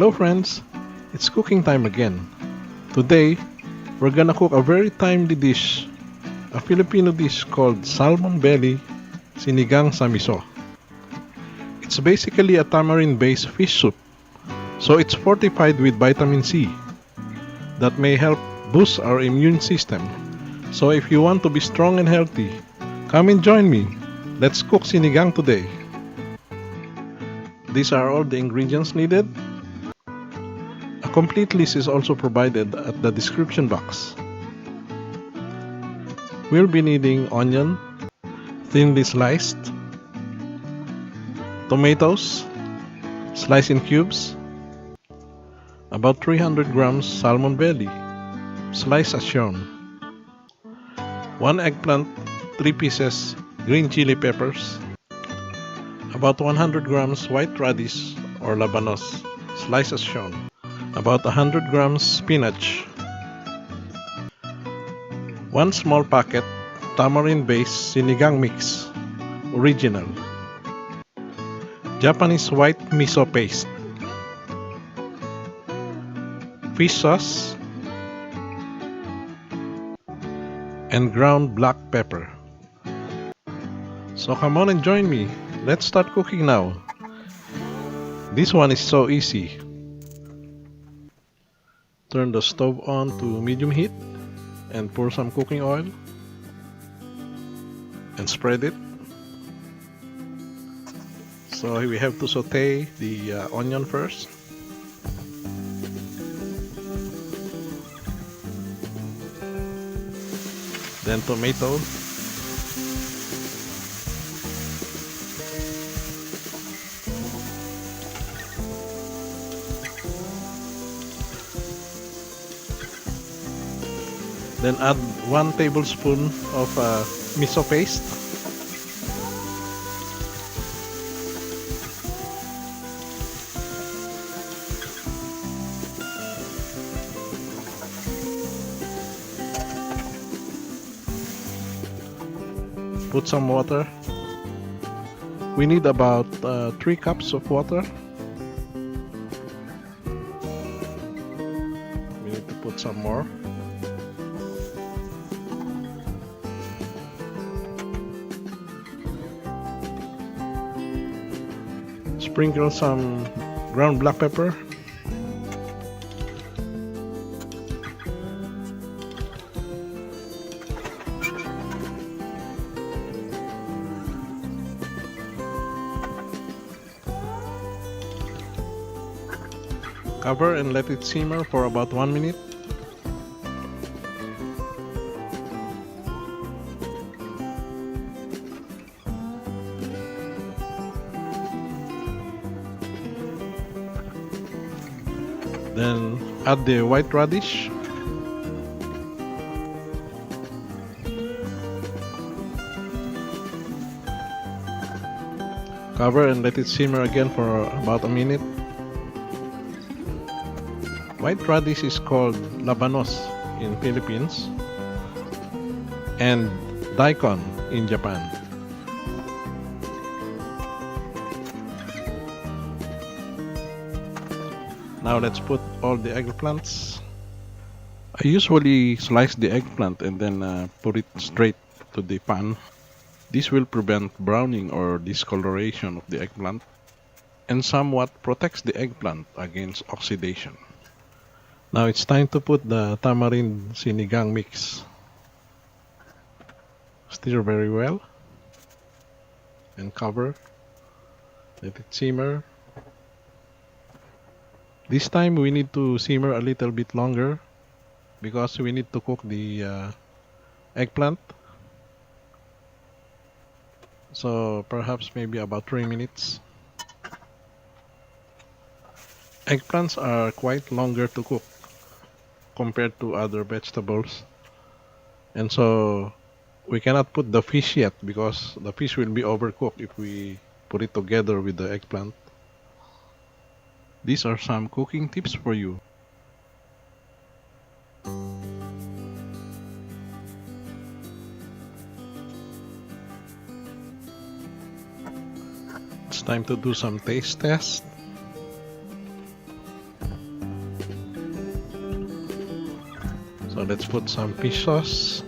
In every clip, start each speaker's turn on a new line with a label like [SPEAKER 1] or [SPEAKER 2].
[SPEAKER 1] Hello friends, it's cooking time again. Today, we're gonna cook a very timely dish, a Filipino dish called salmon belly sinigang sa miso. It's basically a tamarind-based fish soup, so it's fortified with vitamin C that may help boost our immune system. So if you want to be strong and healthy, come and join me. Let's cook sinigang today. These are all the ingredients needed. A complete list is also provided at the description box. We'll be needing onion, thinly sliced, tomatoes, sliced in cubes, about 300 grams salmon belly, sliced as shown, 1 eggplant, 3 pieces green chili peppers, about 100 grams white radish or labanos, sliced as shown, about 100 grams spinach, 1 small packet tamarind-based sinigang mix, original, Japanese white miso paste, fish sauce, and ground black pepper. So come on and join me. Let's start cooking now. This one is so easy. Turn the stove on to medium heat and pour some cooking oil and spread it. So we have to saute the onion first. Then tomato. Then add 1 tablespoon of miso paste. Put some water. We need about 3 cups of water. We need to put some more. Sprinkle some ground black pepper. Cover and let it simmer for about 1 minute. Then add the white radish. Cover and let it simmer again for about a minute. White radish is called labanos in Philippines and daikon in Japan. Now let's put all the eggplants. I usually slice the eggplant and then put it straight to the pan. This will prevent browning or discoloration of the eggplant and somewhat protects the eggplant against oxidation. Now it's time to put the tamarind sinigang mix. Stir very well and cover. Let it simmer. This time we need to simmer a little bit longer because we need to cook the eggplant. So perhaps maybe about 3 minutes. Eggplants are quite longer to cook compared to other vegetables, and so we cannot put the fish yet because the fish will be overcooked if we put it together with the eggplant. These are some cooking tips for you. It's time to do some taste test. let's put some fish sauce.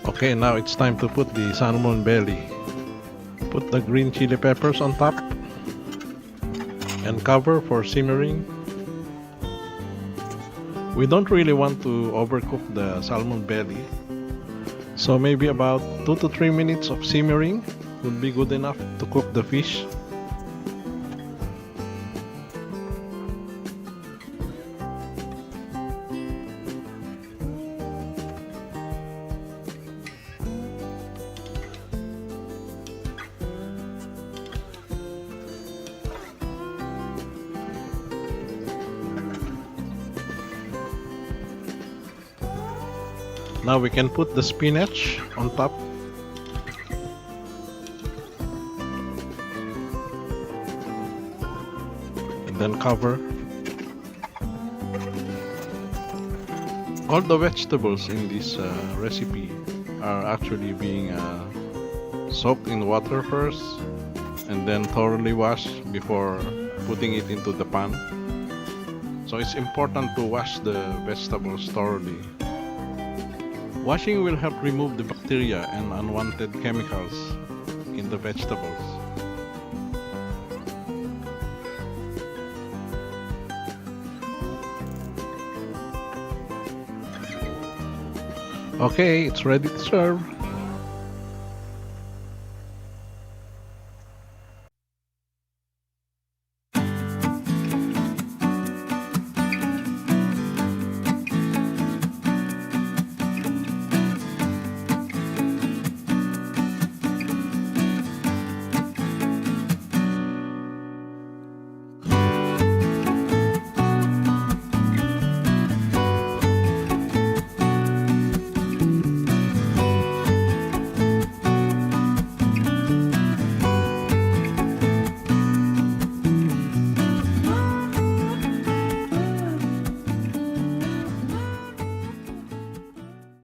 [SPEAKER 1] Okay, now it's time to put the salmon belly. Put the green chili peppers on top and cover for simmering. We don't really want to overcook the salmon belly, so maybe about 2 to 3 minutes of simmering would be good enough to cook the fish. Now we can put the spinach on top. And then cover. All the vegetables in this recipe are actually being soaked in water first and then thoroughly washed before putting it into the pan. So it's important to wash the vegetables thoroughly. Washing will help remove the bacteria and unwanted chemicals in the vegetables. Okay, it's ready to serve.